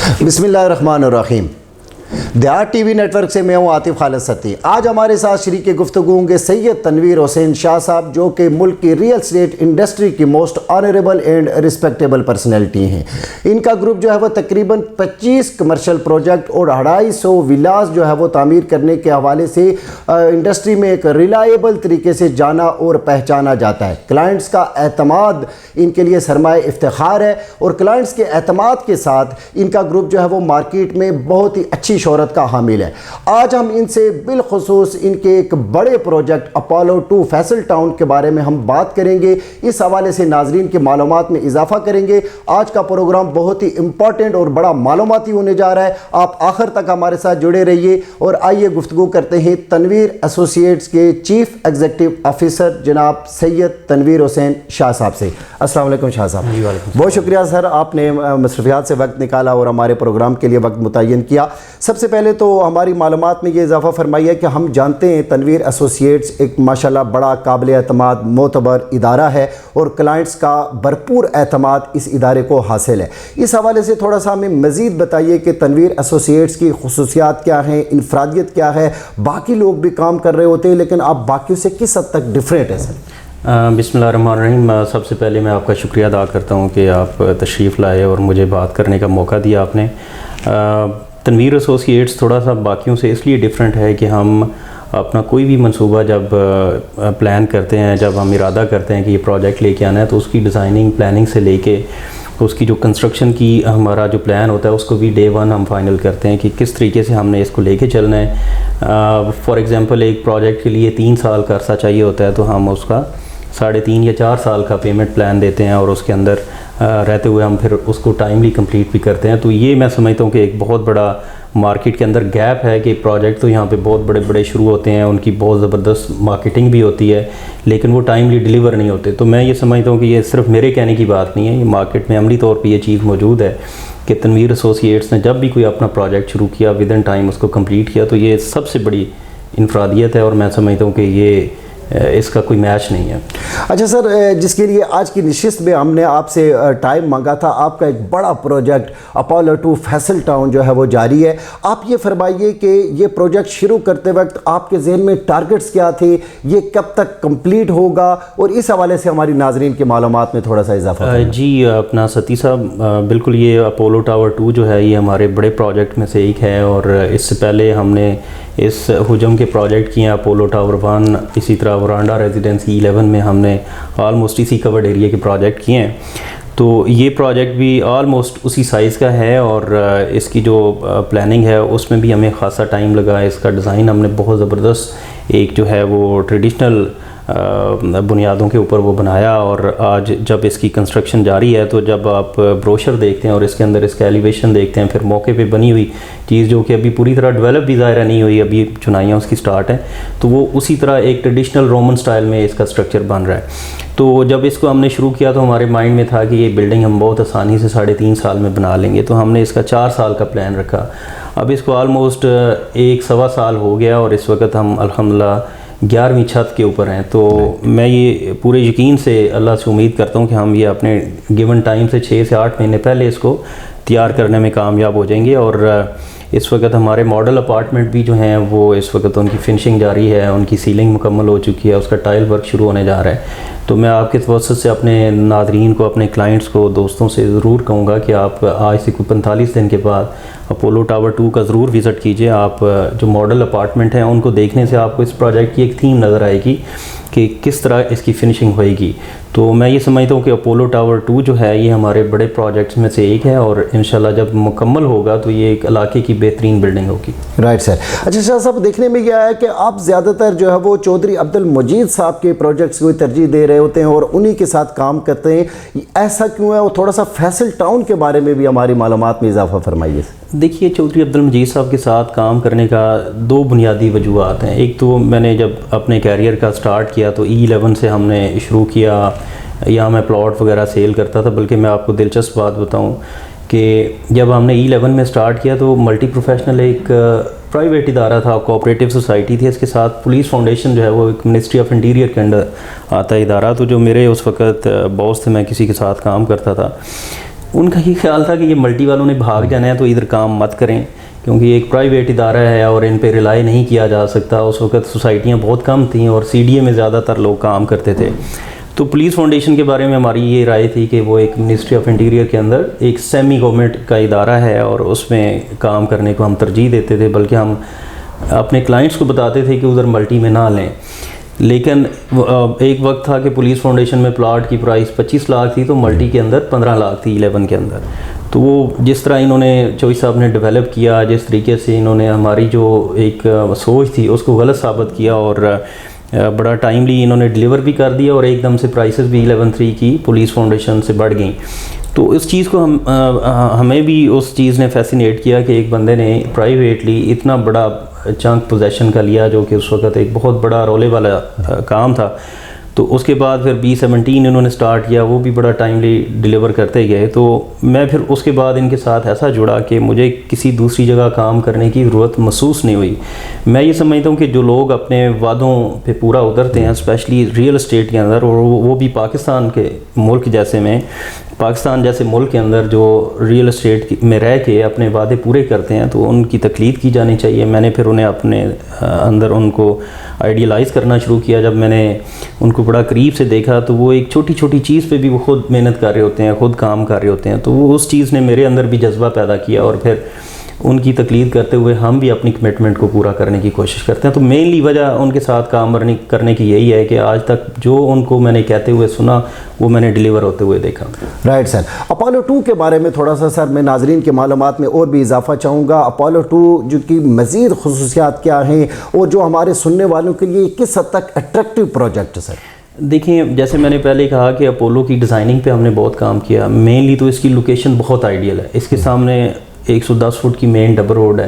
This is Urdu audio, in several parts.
بسم اللہ الرحمن الرحیم۔ دیہات ٹی وی نیٹ ورک سے میں ہوں عاطف خالد ستی۔ آج ہمارے ساتھ شریک گفتگو ہوں گے سید تنویر حسین شاہ صاحب، جو کہ ملک کی ریئل اسٹیٹ انڈسٹری کی most honourable and respectable personality ہیں۔ ان کا گروپ جو ہے وہ تقریباً 25 کمرشل پروجیکٹ اور 250 ولاز جو ہے وہ تعمیر کرنے کے حوالے سے انڈسٹری میں ایک ریلائبل طریقے سے جانا اور پہچانا جاتا ہے۔ کلائنٹس کا اعتماد ان کے لیے سرمایہ افتخار ہے، اور کلائنٹس کے اعتماد کے ساتھ ان کا گروپ جو ہے وہ مارکیٹ میں بہت ہی اچھی شہرت کا حامل ہے۔ آج ہم ان سے بالخصوص ان کے ایک بڑے پروجیکٹ اپولو 2 فیصل ٹاؤن کے بارے میں ہم بات کریں گے، اس حوالے سے ناظرین کے معلومات میں اضافہ کریں گے۔ آج کا پروگرام بہت ہی امپورٹنٹ اور بڑا معلوماتی ہونے جا رہا ہے، آپ آخر تک ہمارے ساتھ جڑے رہیے۔ اور آئیے گفتگو کرتے ہیں تنویر ایسوسیٹس کے چیف ایگزیکٹو آفیسر جناب سید تنویر حسین شاہ صاحب سے۔ السلام علیکم شاہ صاحب۔ بہت شکریہ سر، آپ نے مصروفیات سے وقت نکالا اور ہمارے پروگرام کے لیے وقت متعین کیا۔ سب سے پہلے تو ہماری معلومات میں یہ اضافہ فرمائیے کہ ہم جانتے ہیں تنویر ایسوسیٹس ایک ماشاءاللہ بڑا قابل اعتماد معتبر ادارہ ہے، اور کلائنٹس کا بھرپور اعتماد اس ادارے کو حاصل ہے۔ اس حوالے سے تھوڑا سا ہمیں مزید بتائیے کہ تنویر ایسوسیٹس کی خصوصیات کیا ہیں، انفرادیت کیا ہے؟ باقی لوگ بھی کام کر رہے ہوتے ہیں، لیکن آپ باقیوں سے کس حد تک ڈیفرنٹ ہے سر؟ بسم اللہ الرحمن الرحیم۔ سب سے پہلے میں آپ کا شکریہ ادا کرتا ہوں کہ آپ تشریف لائے اور مجھے بات کرنے کا موقع دیا آپ نے۔ تنویر ایسوسیٹس تھوڑا سا باقیوں سے اس لیے ڈیفرنٹ ہے کہ ہم اپنا کوئی بھی منصوبہ جب پلان کرتے ہیں، جب ہم ارادہ کرتے ہیں کہ یہ پروجیکٹ لے کے آنا ہے، تو اس کی ڈیزائننگ پلاننگ سے لے کے اس کی جو کنسٹرکشن کی ہمارا جو پلان ہوتا ہے اس کو بھی ڈے ون ہم فائنل کرتے ہیں کہ کس طریقے سے ہم نے اس کو لے کے چلنا ہے۔ فار ایگزامپل ایک پروجیکٹ کے لیے 3 سال کا عرصہ چاہیے ہوتا ہے، تو ہم اس کا 3.5 یا 4 سال کا پیمنٹ پلان دیتے ہیں، اور اس کے اندر رہتے ہوئے ہم پھر اس کو ٹائملی کمپلیٹ بھی کرتے ہیں۔ تو یہ میں سمجھتا ہوں کہ ایک بہت بڑا مارکیٹ کے اندر گیپ ہے کہ پروجیکٹ تو یہاں پہ بہت بڑے بڑے شروع ہوتے ہیں، ان کی بہت زبردست مارکیٹنگ بھی ہوتی ہے، لیکن وہ ٹائملی ڈیلیور نہیں ہوتے۔ تو میں یہ سمجھتا ہوں کہ یہ صرف میرے کہنے کی بات نہیں ہے، یہ مارکیٹ میں عملی طور پہ یہ چیز موجود ہے کہ تنویر ایسوسیٹس نے جب بھی کوئی اپنا پروجیکٹ شروع کیا ود ان ٹائم اس کو کمپلیٹ کیا، تو یہ سب سے بڑی انفرادیت ہے، اور میں سمجھتا ہوں کہ یہ اس کا کوئی میچ نہیں ہے۔ اچھا سر، جس کے لیے آج کی نشست میں ہم نے آپ سے ٹائم مانگا تھا، آپ کا ایک بڑا پروجیکٹ اپولو 2 فیصل ٹاؤن جو ہے وہ جاری ہے۔ آپ یہ فرمائیے کہ یہ پروجیکٹ شروع کرتے وقت آپ کے ذہن میں ٹارگٹس کیا تھے، یہ کب تک کمپلیٹ ہوگا، اور اس حوالے سے ہماری ناظرین کے معلومات میں تھوڑا سا اضافہ۔ جی اپنا ستی صاحب، بالکل یہ اپولو ٹاور 2 جو ہے یہ ہمارے بڑے پروجیکٹ میں سے ایک ہے، اور اس سے پہلے ہم نے اس حجم کے پروجیکٹ کیے ہیں اپولو ٹاور 1، اسی طرح ورانڈا ریزیڈنسی 11 میں ہم نے آلموسٹ اسی کورڈ ایریا کے پروجیکٹ کیے ہیں۔ تو یہ پروجیکٹ بھی آلموسٹ اسی سائز کا ہے، اور اس کی جو پلاننگ ہے اس میں بھی ہمیں خاصا ٹائم لگا۔ اس کا ڈیزائن ہم نے بہت زبردست ایک جو ہے وہ ٹریڈیشنل بنیادوں کے اوپر وہ بنایا، اور آج جب اس کی کنسٹرکشن جاری ہے تو جب آپ بروشر دیکھتے ہیں اور اس کے اندر اس کا ایلیویشن دیکھتے ہیں، پھر موقع پہ بنی ہوئی چیز جو کہ ابھی پوری طرح ڈیولپ بھی ظاہرہ نہیں ہوئی، ابھی چنائیاں اس کی سٹارٹ ہیں، تو وہ اسی طرح ایک ٹریڈیشنل رومن سٹائل میں اس کا سٹرکچر بن رہا ہے۔ تو جب اس کو ہم نے شروع کیا تو ہمارے مائنڈ میں تھا کہ یہ بلڈنگ ہم بہت آسانی سے 3.5 سال میں بنا لیں گے، تو ہم نے اس کا 4 سال کا پلان رکھا۔ اب اس کو آلموسٹ 1.25 سال ہو گیا، اور اس وقت ہم الحمدللہ 11ویں چھت کے اوپر ہیں۔ تو میں یہ پورے یقین سے اللہ سے امید کرتا ہوں کہ ہم یہ اپنے گیون ٹائم سے 6 سے 8 مہینے پہلے اس کو تیار کرنے میں کامیاب ہو جائیں گے۔ اور اس وقت ہمارے ماڈل اپارٹمنٹ بھی جو ہیں وہ اس وقت ان کی فنشنگ جاری ہے، ان کی سیلنگ مکمل ہو چکی ہے، اس کا ٹائل ورک شروع ہونے جا رہا ہے۔ تو میں آپ کے توسط سے اپنے ناظرین کو، اپنے کلائنٹس کو، دوستوں سے ضرور کہوں گا کہ آپ آج سے کوئی 45 دن کے بعد اپولو ٹاور 2 کا ضرور وزٹ کیجئے۔ آپ جو ماڈل اپارٹمنٹ ہیں ان کو دیکھنے سے آپ کو اس پروجیکٹ کی ایک تھیم نظر آئے گی کہ کس طرح اس کی فنشنگ ہوئے گی۔ تو میں یہ سمجھتا ہوں کہ اپولو ٹاور 2 جو ہے یہ ہمارے بڑے پروجیکٹس میں سے ایک ہے، اور انشاءاللہ جب مکمل ہوگا تو یہ ایک علاقے کی بہترین بلڈنگ ہوگی۔ Right sir. اچھا شاہ صاحب، دیکھنے میں یہ آیا کہ آپ زیادہ تر جو ہے وہ چودھری عبد المجید صاحب کے پروجیکٹس کو ترجیح دے رہے ہوتے ہیں اور انہی کے ساتھ کام کرتے ہیں، ایسا کیوں ہے؟ اور تھوڑا سا فیصل ٹاؤن کے بارے میں بھی ہماری معلومات میں اضافہ فرمائیے۔ دیکھیے، چودھری عبد المجید صاحب کے ساتھ کام کرنے کا 2 بنیادی وجوہات ہیں۔ ایک تو میں نے جب اپنے کیریئر کا سٹارٹ کیا تو E11 سے ہم نے شروع کیا، یہاں میں پلاٹ وغیرہ سیل کرتا تھا، بلکہ میں آپ کو دلچسپ بات بتاؤں کہ جب ہم نے E11 میں سٹارٹ کیا تو ملٹی پروفیشنل ایک پرائیویٹ ادارہ تھا، کوآپریٹو سوسائٹی تھی، اس کے ساتھ پولیس فاؤنڈیشن جو ہے وہ ایک منسٹری آف انٹیریئر کے انڈر آتا ہے ادارہ۔ تو جو میرے اس وقت باس تھے، میں کسی کے ساتھ کام کرتا تھا، ان کا یہ خیال تھا کہ یہ ملٹی والوں نے بھاگ جانا ہے تو ادھر کام مت کریں، کیونکہ یہ ایک پرائیویٹ ادارہ ہے اور ان پہ ریلائی نہیں کیا جا سکتا. اس وقت سوسائٹیاں بہت کم تھیں اور CDA میں زیادہ تر لوگ کام کرتے تھے. تو پولیس فاؤنڈیشن کے بارے میں ہماری یہ رائے تھی کہ وہ ایک منسٹری آف انٹیریئر کے اندر ایک سیمی گورنمنٹ کا ادارہ ہے اور اس میں کام کرنے کو ہم ترجیح دیتے تھے، بلکہ ہم اپنے کلائنٹس کو بتاتے تھے کہ ادھر ملٹی میں نہ لیں. لیکن ایک وقت تھا کہ پولیس فاؤنڈیشن میں پلاٹ کی پرائس 25 لاکھ تھی تو ملٹی کے اندر 15 لاکھ تھی 11 کے اندر. تو وہ جس طرح انہوں نے چوئی صاحب نے ڈیولپ کیا، جس طریقے سے انہوں نے ہماری جو ایک سوچ تھی اس کو غلط ثابت کیا اور بڑا ٹائملی انہوں نے ڈیلیور بھی کر دیا اور ایک دم سے پرائسز بھی 11.3 کی پولیس فاؤنڈیشن سے بڑھ گئیں. تو اس چیز کو ہمیں بھی اس چیز نے فیسینیٹ کیا کہ ایک بندے نے پرائیویٹلی اتنا بڑا چنک پوزیشن کا لیا، جو کہ اس وقت ایک بہت بڑا رولے والا کام تھا. تو اس کے بعد پھر B17 انہوں نے سٹارٹ کیا، وہ بھی بڑا ٹائملی ڈیلیور کرتے گئے. تو میں پھر اس کے بعد ان کے ساتھ ایسا جڑا کہ مجھے کسی دوسری جگہ کام کرنے کی ضرورت محسوس نہیں ہوئی. میں یہ سمجھتا ہوں کہ جو لوگ اپنے وعدوں پہ پورا اترتے ہیں، اسپیشلی ریئل اسٹیٹ کے اندر، اور وہ بھی پاکستان کے ملک جیسے میں، پاکستان جیسے ملک کے اندر جو ریئل اسٹیٹ میں رہ کے اپنے وعدے پورے کرتے ہیں، تو ان کی تقلید کی جانی چاہیے. میں نے پھر انہیں اپنے اندر ان کو آئیڈیلائز کرنا شروع کیا. جب میں نے ان کو بڑا قریب سے دیکھا تو وہ ایک چھوٹی چھوٹی چیز پہ بھی وہ خود محنت کر رہے ہوتے ہیں، خود کام کر رہے ہوتے ہیں. تو وہ اس چیز نے میرے اندر بھی جذبہ پیدا کیا اور پھر ان کی تقلید کرتے ہوئے ہم بھی اپنی کمٹمنٹ کو پورا کرنے کی کوشش کرتے ہیں. تو مینلی وجہ ان کے ساتھ کام کرنے کی یہی ہے کہ آج تک جو ان کو میں نے کہتے ہوئے سنا وہ میں نے ڈیلیور ہوتے ہوئے دیکھا. Right sir. اپولو 2 کے بارے میں تھوڑا سا سر میں ناظرین کے معلومات میں اور بھی اضافہ چاہوں گا. اپولو 2 جو کی مزید خصوصیات کیا ہیں اور جو ہمارے سننے والوں کے لیے کس حد تک اٹریکٹیو پروجیکٹ ہے سر؟ دیکھیں، جیسے میں نے پہلے کہا کہ اپولو کی ڈیزائننگ پہ ہم نے بہت کام کیا. مینلی تو اس کی لوکیشن بہت آئیڈیل ہے. اس کے سامنے 110 فٹ کی مین ڈبل روڈ ہے.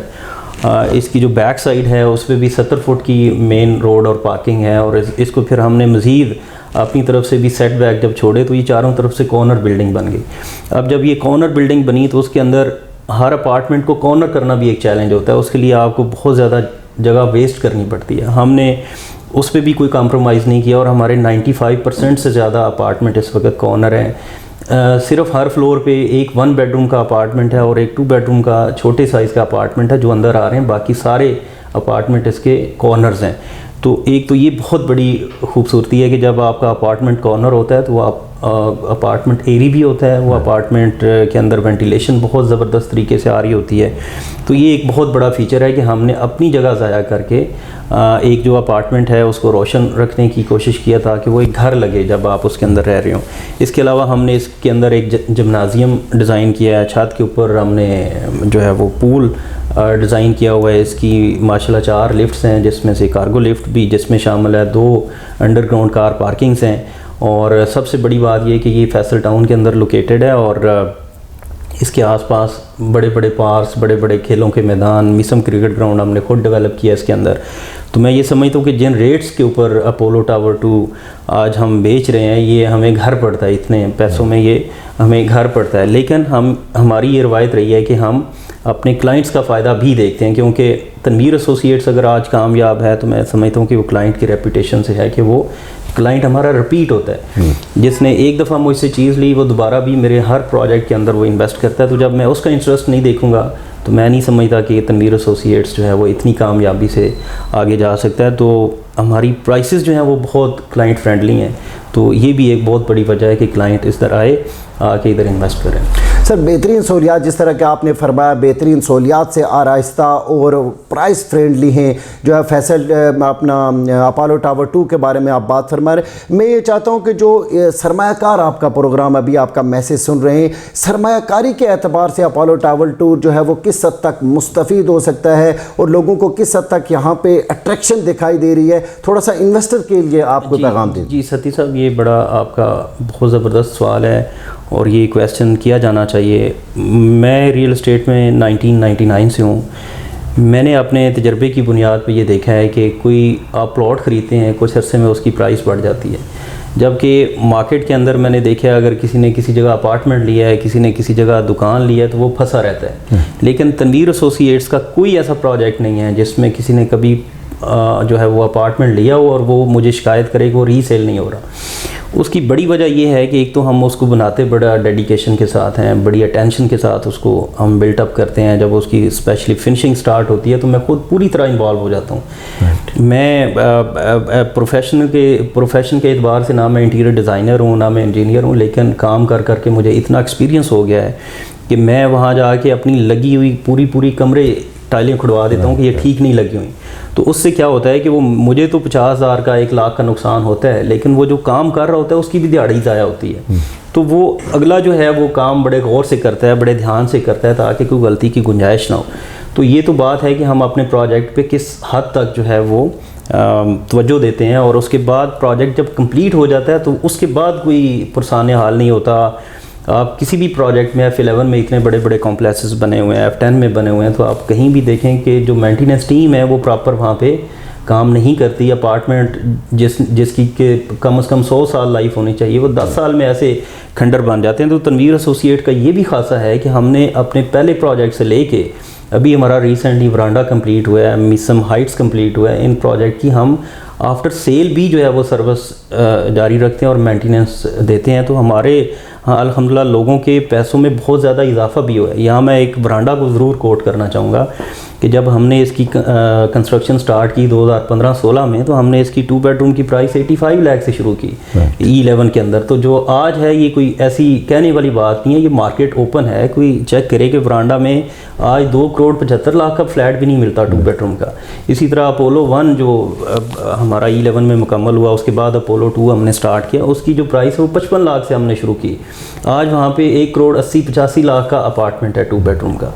اس کی جو بیک سائڈ ہے اس پہ بھی 70 فٹ کی مین روڈ اور پارکنگ ہے، اور اس کو پھر ہم نے مزید اپنی طرف سے بھی سیٹ بیک جب چھوڑے تو یہ چاروں طرف سے کارنر بلڈنگ بن گئی. اب جب یہ کارنر بلڈنگ بنی تو اس کے اندر ہر اپارٹمنٹ کو کارنر کرنا بھی ایک چیلنج ہوتا ہے. اس کے لیے آپ کو بہت زیادہ جگہ ویسٹ کرنی پڑتی ہے. ہم نے اس پہ بھی کوئی کمپرومائز نہیں کیا اور ہمارے 95% سے زیادہ اپارٹمنٹ اس وقت کارنر ہیں. صرف ہر فلور پہ ایک 1 بیڈ روم کا اپارٹمنٹ ہے اور ایک 2 بیڈ روم کا چھوٹے سائز کا اپارٹمنٹ ہے جو اندر آ رہے ہیں. باقی سارے اپارٹمنٹ اس کے کارنرز ہیں. تو ایک تو یہ بہت بڑی خوبصورتی ہے کہ جب آپ کا اپارٹمنٹ کارنر ہوتا ہے تو آپ اپارٹمنٹ ایری بھی ہوتا ہے، وہ اپارٹمنٹ کے اندر وینٹیلیشن بہت زبردست طریقے سے آ رہی ہوتی ہے. تو یہ ایک بہت بڑا فیچر ہے کہ ہم نے اپنی جگہ ضائع کر کے ایک جو اپارٹمنٹ ہے اس کو روشن رکھنے کی کوشش کیا تاکہ وہ ایک گھر لگے جب آپ اس کے اندر رہ رہے ہوں. اس کے علاوہ ہم نے اس کے اندر ایک جمنازیم ڈیزائن کیا ہے. چھت کے اوپر ہم نے جو ہے وہ پول ڈیزائن کیا ہوا ہے. اس کی ماشاءاللہ 4 لفٹس ہیں، جس میں سے کارگو لفٹ بھی جس میں شامل ہے، 2 انڈر گراؤنڈ کار پارکنگز ہیں، اور سب سے بڑی بات یہ کہ یہ فیصل ٹاؤن کے اندر لوکیٹڈ ہے اور اس کے آس پاس بڑے بڑے پارکس، بڑے بڑے کھیلوں کے میدان، میسم کرکٹ گراؤنڈ ہم نے خود ڈیولپ کیا اس کے اندر. تو میں یہ سمجھتا ہوں کہ جن ریٹس کے اوپر اپولو ٹاور 2 آج ہم بیچ رہے ہیں یہ ہمیں گھر پڑتا ہے، اتنے پیسوں میں یہ ہمیں گھر پڑتا ہے. لیکن ہماری یہ روایت رہی ہے کہ ہم اپنے کلائنٹس کا فائدہ بھی دیکھتے ہیں، کیونکہ تنویر ایسوسیٹس اگر آج کامیاب ہے تو میں سمجھتا ہوں کہ وہ کلائنٹ کی ریپوٹیشن سے ہے کہ وہ کلائنٹ ہمارا رپیٹ ہوتا ہے. جس نے ایک دفعہ مجھ سے چیز لی وہ دوبارہ بھی میرے ہر پروجیکٹ کے اندر وہ انویسٹ کرتا ہے. تو جب میں اس کا انٹرسٹ نہیں دیکھوں گا تو میں نہیں سمجھتا کہ تنویر ایسوسیٹس جو ہے وہ اتنی کامیابی سے آگے جا سکتا ہے. تو ہماری پرائسز جو ہیں وہ بہت کلائنٹ فرینڈلی ہیں. تو یہ بھی ایک بہت بڑی وجہ ہے کہ کلائنٹ اس طرح آئے آ کے ادھر انویسٹ کریں. سر بہترین سہولیات جس طرح کہ آپ نے فرمایا بہترین سہولیات سے آراستہ اور پرائس فرینڈلی ہیں جو ہے فیصل اپنا اپولو ٹاور 2 کے بارے میں آپ بات فرما رہے ہیں. میں یہ چاہتا ہوں کہ جو سرمایہ کار آپ کا پروگرام ابھی آپ کا میسیج سن رہے ہیں، سرمایہ کاری کے اعتبار سے اپولو ٹاور 2 جو ہے وہ کس حد تک مستفید ہو سکتا ہے اور لوگوں کو کس حد تک یہاں پہ اٹریکشن دکھائی دے رہی ہے، تھوڑا سا انویسٹر کے لیے آپ کو پیغام دیں. جی ستی صاحب، یہ بڑا آپ کا بہت زبردست سوال ہے اور یہ کویسچن کیا جانا چاہیے. میں ریئل اسٹیٹ میں 1999 سے ہوں. میں نے اپنے تجربے کی بنیاد پہ یہ دیکھا ہے کہ کوئی آپ پلاٹ خریدتے ہیں، کچھ عرصے میں اس کی پرائس بڑھ جاتی ہے، جبکہ مارکیٹ کے اندر میں نے دیکھا ہے اگر کسی نے کسی جگہ اپارٹمنٹ لیا ہے، کسی نے کسی جگہ دکان لیا ہے تو وہ پھنسا رہتا ہے. لیکن تنویر ایسوسیٹس کا کوئی ایسا پروجیکٹ نہیں ہے جس میں کسی نے کبھی جو ہے وہ اپارٹمنٹ لیا ہو اور وہ مجھے شکایت کرے کہ وہ ری سیل نہیں ہو رہا. اس کی بڑی وجہ یہ ہے کہ ایک تو ہم اس کو بناتے بڑا ڈیڈیکیشن کے ساتھ ہیں, بڑی اٹینشن کے ساتھ اس کو ہم بلٹ اپ کرتے ہیں. جب اس کی اسپیشلی فنشنگ سٹارٹ ہوتی ہے تو میں خود پوری طرح انوالو ہو جاتا ہوں. میں پروفیشن کے اعتبار سے نہ میں انٹیریئر ڈیزائنر ہوں نہ میں انجینئر ہوں, لیکن کام کر کر کے مجھے اتنا ایکسپیرینس ہو گیا ہے کہ میں وہاں جا کے اپنی لگی ہوئی پوری کمرے ٹائلیں کھڑوا دیتا ہوں کہ یہ ٹھیک نہیں لگی ہوئی. تو اس سے کیا ہوتا ہے کہ وہ مجھے تو 50,000 کا 1,00,000 کا نقصان ہوتا ہے, لیکن وہ جو کام کر رہا ہوتا ہے اس کی بھی دیہڑی ضائع ہوتی ہے. تو وہ اگلا جو ہے وہ کام بڑے غور سے کرتا ہے, بڑے دھیان سے کرتا ہے تاکہ کوئی غلطی کی گنجائش نہ ہو. تو یہ تو بات ہے کہ ہم اپنے پروجیکٹ پہ کس حد تک جو ہے وہ توجہ دیتے ہیں, اور اس کے بعد پروجیکٹ جب کمپلیٹ ہو جاتا ہے تو اس کے بعد کوئی پرسان حال نہیں ہوتا. آپ کسی بھی پروجیکٹ میں F11 میں اتنے بڑے بڑے کمپلیکسز بنے ہوئے ہیں, F10 میں بنے ہوئے ہیں, تو آپ کہیں بھی دیکھیں کہ جو مینٹیننس ٹیم ہے وہ پراپر وہاں پہ کام نہیں کرتی. اپارٹمنٹ جس کی کہ کم از کم 100 سال لائف ہونی چاہیے, وہ 10 سال میں ایسے کھنڈر بن جاتے ہیں. تو تنویر ایسوسیٹ کا یہ بھی خاصہ ہے کہ ہم نے اپنے پہلے پروجیکٹ سے لے کے ابھی ہمارا ریسنٹلی ورانڈا کمپلیٹ ہوا ہے, میسم ہائٹس کمپلیٹ ہوا ہے, ان پروجیکٹ کی ہم آفٹر سیل بھی جو ہے وہ سروس جاری رکھتے ہیں اور مینٹیننس دیتے ہیں. تو ہمارے ہاں الحمدللہ لوگوں کے پیسوں میں بہت زیادہ اضافہ بھی ہوا ہے. یہاں میں ایک برانڈا کو ضرور کوٹ کرنا چاہوں گا کہ جب ہم نے اس کی کنسٹرکشن سٹارٹ کی 2015-16 میں, تو ہم نے اس کی 2 بیڈ روم کی پرائس 85 لاکھ سے شروع کی E11 کے اندر. تو جو آج ہے یہ کوئی ایسی کہنے والی بات نہیں ہے, یہ مارکیٹ اوپن ہے. کوئی چیک کرے کہ برانڈا میں آج 2,75,00,000 کا فلیٹ بھی نہیں ملتا 2 بیڈ روم کا. اسی طرح اپولو 1 جو ہمارا E11 میں مکمل ہوا, اس کے بعد اپولو 2 ہم نے سٹارٹ کیا, اس کی جو پرائس ہے وہ 55 لاکھ سے ہم نے شروع کی. آج وہاں پہ 1,80,85,00,000 کا اپارٹمنٹ ہے 2 بیڈ روم کا.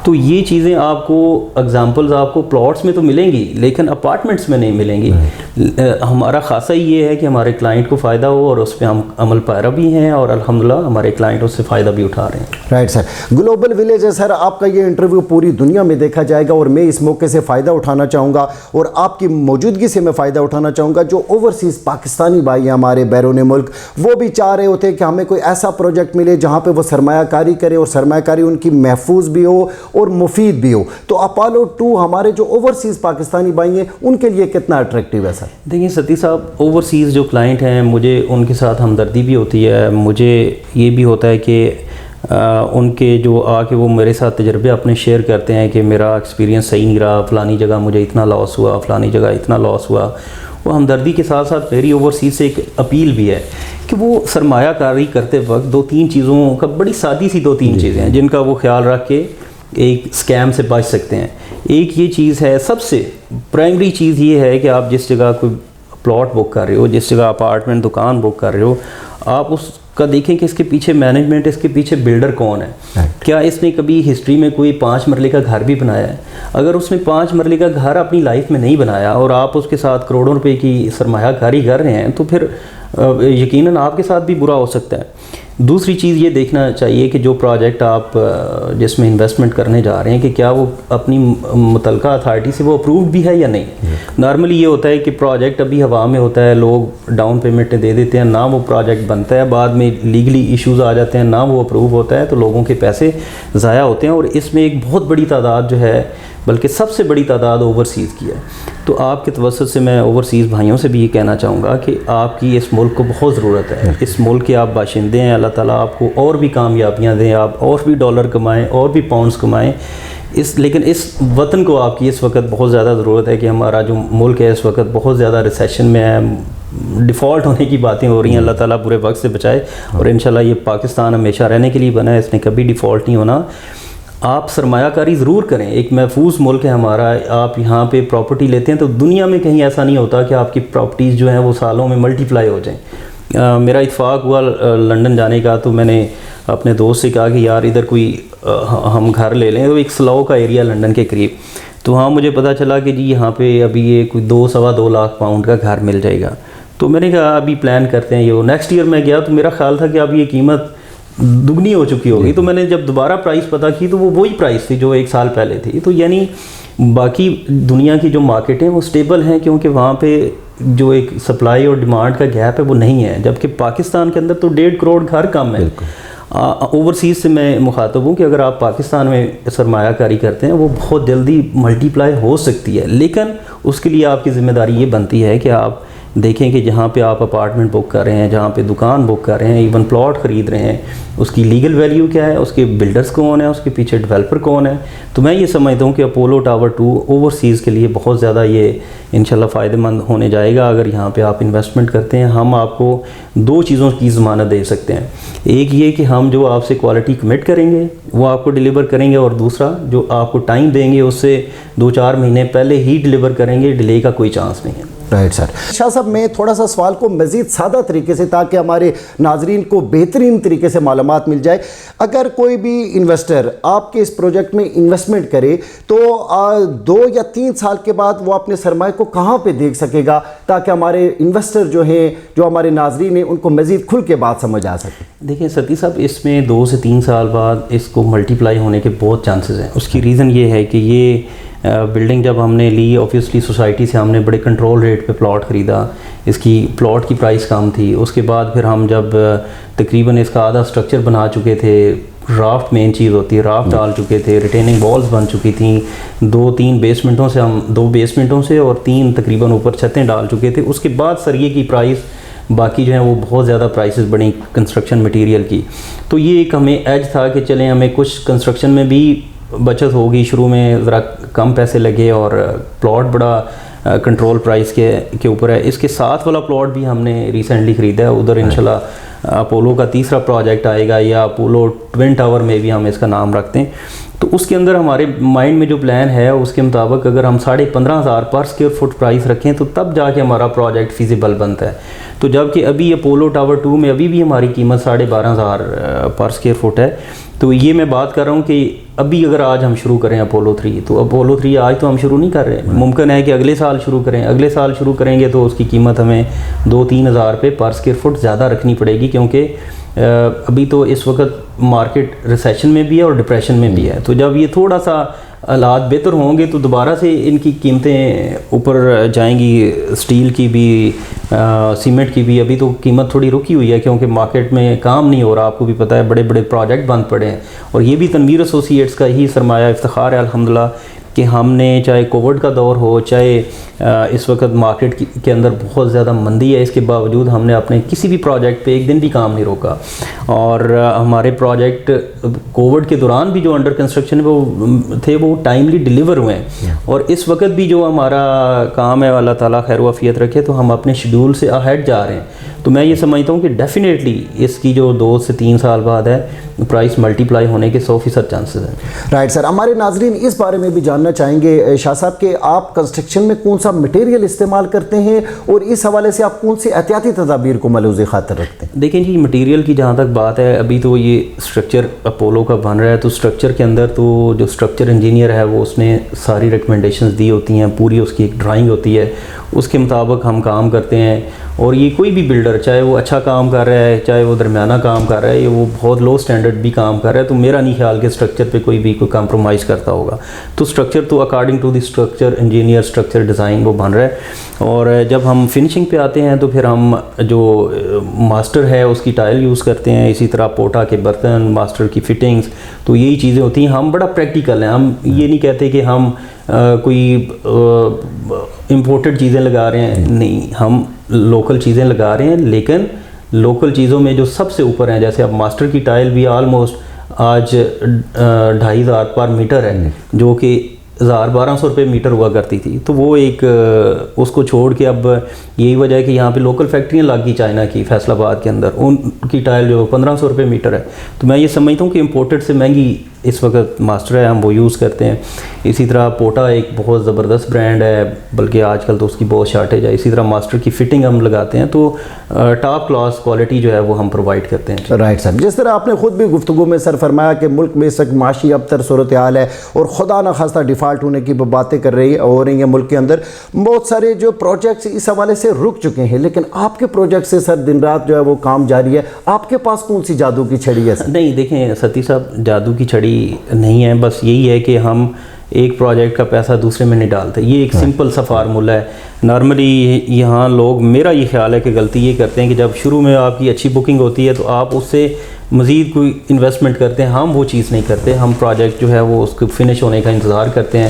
تو یہ چیزیں آپ کو ایگزامپلز آپ کو پلاٹس میں تو ملیں گی لیکن اپارٹمنٹس میں نہیں ملیں گی. ہمارا خاصہ یہ ہے کہ ہمارے کلائنٹ کو فائدہ ہو اور اس پہ ہم عمل پیرا بھی ہیں, اور الحمدللہ ہمارے کلائنٹ اس سے فائدہ بھی اٹھا رہے ہیں. رائٹ سر, گلوبل ولیج ہے سر, آپ کا یہ انٹرویو پوری دنیا میں دیکھا جائے گا, اور میں اس موقع سے فائدہ اٹھانا چاہوں گا اور آپ کی موجودگی سے میں فائدہ اٹھانا چاہوں گا. جو اوورسیز پاکستانی بھائی ہیں ہمارے بیرون ملک, وہ بھی چاہ رہے ہوتے ہیں کہ ہمیں کوئی ایسا پروجیکٹ ملے جہاں پہ وہ سرمایہ کاری کرے اور سرمایہ کاری ان کی محفوظ بھی ہو اور مفید بھی ہو. تو اپولو 2 ہمارے جو اوورسیز پاکستانی بھائی ہیں ان کے لیے کتنا اٹریکٹیو ہے سر؟ دیکھیں ستی صاحب, اوورسیز جو کلائنٹ ہیں مجھے ان کے ساتھ ہمدردی بھی ہوتی ہے. مجھے یہ بھی ہوتا ہے کہ ان کے جو آ کے وہ میرے ساتھ تجربے اپنے شیئر کرتے ہیں کہ میرا ایکسپیرینس صحیح نہیں رہا, فلانی جگہ مجھے اتنا لاس ہوا, فلانی جگہ اتنا لاس ہوا. وہ ہمدردی کے ساتھ ساتھ میری اوورسیز سے ایک اپیل بھی ہے کہ وہ سرمایہ کاری کرتے وقت 2-3 چیزوں کا, بڑی سادی سی 2-3 چیزیں ہیں جن کا وہ خیال رکھ کے ایک اسکیم سے بچ سکتے ہیں. ایک یہ چیز ہے, سب سے پرائمری چیز یہ ہے کہ آپ جس جگہ کوئی پلاٹ بک کر رہے ہو, جس جگہ اپارٹمنٹ دکان بک کر رہے ہو, آپ اس کا دیکھیں کہ اس کے پیچھے مینجمنٹ, اس کے پیچھے بلڈر کون ہے. کیا اس نے کبھی ہسٹری میں کوئی 5 مرلے کا گھر بھی بنایا ہے؟ اگر اس نے 5 مرلے کا گھر اپنی لائف میں نہیں بنایا اور آپ اس کے ساتھ کروڑوں روپے کی سرمایہ کاری کر رہے ہیں, تو پھر یقیناً آپ کے ساتھ بھی برا ہو سکتا ہے. دوسری چیز یہ دیکھنا چاہیے کہ جو پروجیکٹ آپ جس میں انویسٹمنٹ کرنے جا رہے ہیں کہ کیا وہ اپنی متعلقہ اتھارٹی سے وہ اپرووڈ بھی ہے یا نہیں. نارملی یہ ہوتا ہے کہ پروجیکٹ ابھی ہوا میں ہوتا ہے, لوگ ڈاؤن پیمنٹیں دے دیتے ہیں, نہ وہ پروجیکٹ بنتا ہے, بعد میں لیگلی ایشوز آ جاتے ہیں, نہ وہ اپروو ہوتا ہے, تو لوگوں کے پیسے ضائع ہوتے ہیں. اور اس میں ایک بہت بڑی تعداد جو ہے, بلکہ سب سے بڑی تعداد اوورسیز کی ہے. تو آپ کے توسط سے میں اوورسیز بھائیوں سے بھی یہ کہنا چاہوں گا کہ آپ کی اس ملک کو بہت ضرورت ہے. اس ملک کے آپ باشندے ہیں, اللہ تعالیٰ آپ کو اور بھی کامیابیاں دیں, آپ اور بھی ڈالر کمائیں, اور بھی پاؤنڈز کمائیں. لیکن اس وطن کو آپ کی اس وقت بہت زیادہ ضرورت ہے کہ ہمارا جو ملک ہے اس وقت بہت زیادہ ریسیشن میں ہے, ڈیفالٹ ہونے کی باتیں ہو رہی ہیں. اللہ تعالیٰ برے وقت سے بچائے, اور انشاءاللہ یہ پاکستان ہمیشہ رہنے کے لیے بنا ہے, اس نے کبھی ڈیفالٹ نہیں ہونا. آپ سرمایہ کاری ضرور کریں, ایک محفوظ ملک ہے ہمارا. آپ یہاں پہ پراپرٹی لیتے ہیں تو دنیا میں کہیں ایسا نہیں ہوتا کہ آپ کی پراپرٹیز جو ہیں وہ سالوں میں ملٹی پلائی ہو جائیں. میرا اتفاق ہوا لنڈن جانے کا, تو میں نے اپنے دوست سے کہا کہ یار ادھر کوئی ہم گھر لے لیں. تو ایک سلو کا ایریا لنڈن کے قریب, تو وہاں مجھے پتہ چلا کہ جی یہاں پہ ابھی یہ کوئی 2-2.25 لاکھ پاؤنڈ کا گھر مل جائے گا. تو میں نے کہا ابھی پلان کرتے ہیں. یہ نیکسٹ ایئر میں گیا تو میرا خیال تھا کہ اب یہ قیمت دگنی ہو چکی ہوگی. تو میں نے جب دوبارہ پرائس پتہ کی تو وہ وہی پرائس تھی جو 1 سال پہلے تھی. تو یعنی باقی دنیا کی جو مارکیٹیں وہ سٹیبل ہیں, کیونکہ وہاں پہ جو ایک سپلائی اور ڈیمانڈ کا گیپ ہے وہ نہیں ہے, جبکہ پاکستان کے اندر تو 1.5 کروڑ گھر کم ہے. اوورسیز سے میں مخاطب ہوں کہ اگر آپ پاکستان میں سرمایہ کاری کرتے ہیں وہ بہت جلدی ملٹی پلائی ہو سکتی ہے, لیکن اس کے لیے آپ کی ذمہ داری یہ بنتی ہے کہ آپ دیکھیں کہ جہاں پہ آپ اپارٹمنٹ بک کر رہے ہیں, جہاں پہ دکان بک کر رہے ہیں, ایون پلاٹ خرید رہے ہیں, اس کی لیگل ویلیو کیا ہے, اس کے بلڈرز کون ہیں, اس کے پیچھے ڈیولپر کون ہے. تو میں یہ سمجھتا ہوں کہ اپولو ٹاور 2 اوورسیز کے لیے بہت زیادہ یہ انشاءاللہ فائدہ مند ہونے جائے گا. اگر یہاں پہ آپ انویسٹمنٹ کرتے ہیں, ہم آپ کو 2 چیزوں کی ضمانت دے سکتے ہیں. ایک یہ کہ ہم جو آپ سے کوالٹی کمٹ کریں گے وہ آپ کو ڈیلیور کریں گے, اور دوسرا جو آپ کو ٹائم دیں گے اس سے 2-4 مہینے پہلے ہی ڈیلیور کریں گے, ڈیلے کا کوئی چانس نہیں ہے. Right sir. شاہ صاحب میں تھوڑا سا سوال کو مزید سادہ طریقے سے, تاکہ ہمارے ناظرین کو بہترین طریقے سے معلومات مل جائے. اگر کوئی بھی انویسٹر آپ کے اس پروجیکٹ میں انویسٹمنٹ کرے تو 2 یا 3 سال کے بعد وہ اپنے سرمایہ کو کہاں پہ دیکھ سکے گا, تاکہ ہمارے انویسٹر جو ہیں, جو ہمارے ناظرین ہیں, ان کو مزید کھل کے بات سمجھ آ سکے؟ دیکھیں ستی صاحب, اس میں 2 سے 3 سال بعد اس کو ملٹیپلائی ہونے کے بہت چانسز ہیں. اس کی ریزن یہ ہے کہ یہ بلڈنگ جب ہم نے لی, اوبویسلی سوسائٹی سے ہم نے بڑے کنٹرول ریٹ پہ پلاٹ خریدا, اس کی پلاٹ کی پرائس کم تھی. اس کے بعد پھر ہم جب تقریباً اس کا آدھا سٹرکچر بنا چکے تھے, رافٹ مین چیز ہوتی ہے, رافٹ ڈال چکے تھے, ریٹیننگ والز بن چکی تھیں, 2-3 بیسمنٹوں سے ہم 2 بیسمنٹوں سے اور 3 تقریباً اوپر چھتیں ڈال چکے تھے. اس کے بعد سریے کی پرائس باقی جو ہیں وہ بہت زیادہ پرائسز بڑی کنسٹرکشن مٹیریل کی. تو یہ ایک ہمیں ایج تھا کہ چلیں ہمیں کچھ کنسٹرکشن میں بھی بچت ہوگی, شروع میں ذرا کم پیسے لگے اور پلاٹ بڑا کنٹرول پرائس کے اوپر ہے. اس کے ساتھ والا پلاٹ بھی ہم نے ریسنٹلی خریدا ہے, ادھر انشاءاللہ اپولو کا 3را پروجیکٹ آئے گا, یا اپولو ٹوین ٹاور میں بھی ہم اس کا نام رکھتے ہیں. تو اس کے اندر ہمارے مائنڈ میں جو پلان ہے اس کے مطابق اگر ہم 15,500 پر اسکوائر فٹ پرائس رکھیں تو تب جا کے ہمارا پروجیکٹ فیزیبل بنتا ہے. تو جب کہ ابھی اپولو ٹاور 2 میں ابھی بھی ہماری قیمت 12,500 پر اسکوائر فٹ ہے. تو یہ میں بات کر رہا ہوں کہ ابھی اگر آج ہم شروع کریں اپولو 3, تو اپولو 3 آج تو ہم شروع نہیں کر رہے, ممکن ہے کہ اگلے سال شروع کریں. اگلے سال شروع کریں گے تو اس کی قیمت ہمیں 2-3 ہزار روپے پر اسکوائر فٹ زیادہ رکھنی پڑے گی, کیونکہ ابھی تو اس وقت مارکیٹ ریسیشن میں بھی ہے اور ڈپریشن میں بھی ہے. تو جب یہ تھوڑا سا حالات بہتر ہوں گے تو دوبارہ سے ان کی قیمتیں اوپر جائیں گی. اسٹیل کی بھی, سیمنٹ کی بھی ابھی تو قیمت تھوڑی رکی ہوئی ہے, کیونکہ مارکیٹ میں کام نہیں ہو رہا. آپ کو بھی پتہ ہے بڑے بڑے پروجیکٹ بند پڑے ہیں, اور یہ بھی تنویر ایسوسی ایٹس کا ہی سرمایہ افتخار ہے الحمدللہ کہ ہم نے چاہے کووڈ کا دور ہو, چاہے اس وقت مارکیٹ کے اندر بہت زیادہ مندی ہے, اس کے باوجود ہم نے اپنے کسی بھی پروجیکٹ پہ ایک دن بھی کام نہیں روکا. اور ہمارے پروجیکٹ کووڈ کے دوران بھی جو انڈر کنسٹرکشن وہ تھے وہ ٹائملی ڈیلیور ہوئے ہیں, اور اس وقت بھی جو ہمارا کام ہے اللہ تعالیٰ خیر و عافیت رکھے تو ہم اپنے شیڈول سے اہیڈ جا رہے ہیں. تو میں یہ سمجھتا ہوں کہ ڈیفینیٹلی اس کی جو 2 سے 3 سال بعد ہے پرائس ملٹیپلائی ہونے کے 100% چانسز ہیں. Right sir. ہمارے ناظرین اس بارے میں بھی جاننا چاہیں گے شاہ صاحب کہ آپ کنسٹرکشن میں کون سا مٹیریل استعمال کرتے ہیں, اور اس حوالے سے آپ کون سی احتیاطی تدابیر کو ملحوظ خاطر رکھتے ہیں؟ دیکھیں جی, مٹیریل کی جہاں تک بات ہے, ابھی تو یہ اسٹرکچر اپولو کا بن رہا ہے, تو اسٹرکچر کے اندر تو جو اسٹرکچر انجینئر ہے وہ اس نے ساری ریکمنڈیشنز دی ہوتی ہیں, پوری اس کی ایک ڈرائنگ ہوتی ہے, اس کے مطابق ہم کام کرتے ہیں. اور یہ کوئی بھی بلڈر چاہے وہ اچھا کام کر رہا ہے, چاہے وہ درمیانہ کام کر رہا ہے, یا وہ بہت لو سٹینڈرڈ بھی کام کر رہا ہے, تو میرا نہیں خیال کہ اسٹرکچر پہ کوئی بھی کوئی کمپرومائز کرتا ہوگا. تو اسٹرکچر تو according to the structure engineer structure design وہ بن رہا ہے. اور جب ہم فنشنگ پہ آتے ہیں تو پھر ہم جو ماسٹر ہے اس کی ٹائل یوز کرتے ہیں, اسی طرح پوٹا کے برتن, ماسٹر کی فٹنگز, تو یہی چیزیں ہوتی ہیں. ہم بڑا پریکٹیکل ہیں, ہم یہ نہیں کہتے کہ ہم کوئی امپورٹڈ چیزیں لگا رہے ہیں, نہیں, ہم لوکل چیزیں لگا رہے ہیں. لیکن لوکل چیزوں میں جو سب سے اوپر ہیں, جیسے اب ماسٹر کی ٹائل بھی آلموسٹ آج 2,500 پر میٹر ہے, جو کہ 1,000-1,200 روپے میٹر ہوا کرتی تھی. تو وہ ایک اس کو چھوڑ کے اب یہی وجہ ہے کہ یہاں پہ لوکل فیکٹریاں لگ گئی چائنا کی, فیصل آباد کے اندر, ان کی ٹائل جو 1,500 روپے میٹر ہے. تو میں یہ سمجھتا ہوں کہ امپورٹڈ سے مہنگی اس وقت ماسٹر ہے, ہم وہ یوز کرتے ہیں. اسی طرح پوٹا ایک بہت زبردست برانڈ ہے, بلکہ آج کل تو اس کی بہت شارٹیج ہے. اسی طرح ماسٹر کی فٹنگ ہم لگاتے ہیں, تو ٹاپ کلاس کوالٹی جو ہے وہ ہم پرووائڈ کرتے ہیں. Right sir. جس طرح آپ نے خود بھی گفتگو میں سر فرمایا کہ ملک میں اس وقت معاشی ابتر صورتحال ہے, اور خدا نخواستہ ڈیفالٹ ہونے کی باتیں ہو رہی ہیں ملک کے اندر, بہت سارے جو پروجیکٹس اس حوالے سے رک چکے ہیں, لیکن آپ کے پروجیکٹ سے سر دن رات جو ہے وہ کام جاری ہے. آپ کے پاس کون سی جادو کی چھڑی ہے؟ نہیں دیکھیں ستی صاحب, جادو کی چھڑی نہیں ہے, بس یہی ہے کہ ہم ایک پروجیکٹ کا پیسہ دوسرے میں نہیں ڈالتے. یہ ایک سمپل سا فارمولہ ہے. نارملی یہاں لوگ, میرا یہ خیال ہے کہ غلطی یہ کرتے ہیں کہ جب شروع میں آپ کی اچھی بکنگ ہوتی ہے تو آپ اس سے مزید کوئی انویسٹمنٹ کرتے ہیں. ہم وہ چیز نہیں کرتے, ہم پروجیکٹ جو ہے وہ اس کو فنش ہونے کا انتظار کرتے ہیں.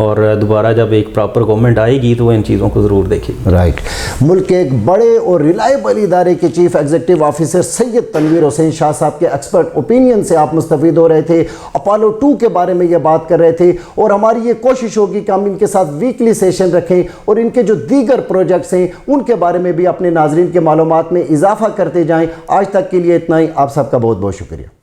اور دوبارہ جب ایک پراپر گورنمنٹ آئے گی تو وہ ان چیزوں کو ضرور دیکھے گی. رائٹ. ملک کے ایک بڑے اور ریلائبل ادارے کے چیف ایگزیکٹو آفیسر سید تنویر حسین شاہ صاحب کے ایکسپرٹ اوپینین سے آپ مستفید ہو رہے تھے. اپولو 2 کے بارے میں یہ بات کر رہے تھے اور ہماری یہ کوشش ہوگی کہ ہم ان کے ساتھ ویکلی سیشن رکھیں اور ان کے جو دیگر پروجیکٹس ہیں ان کے بارے میں بھی اپنے ناظرین کے معلومات میں اضافہ کرتے جائیں. آج تک کے لیے اتنا ہی. آپ سب کا بہت بہت شکریہ.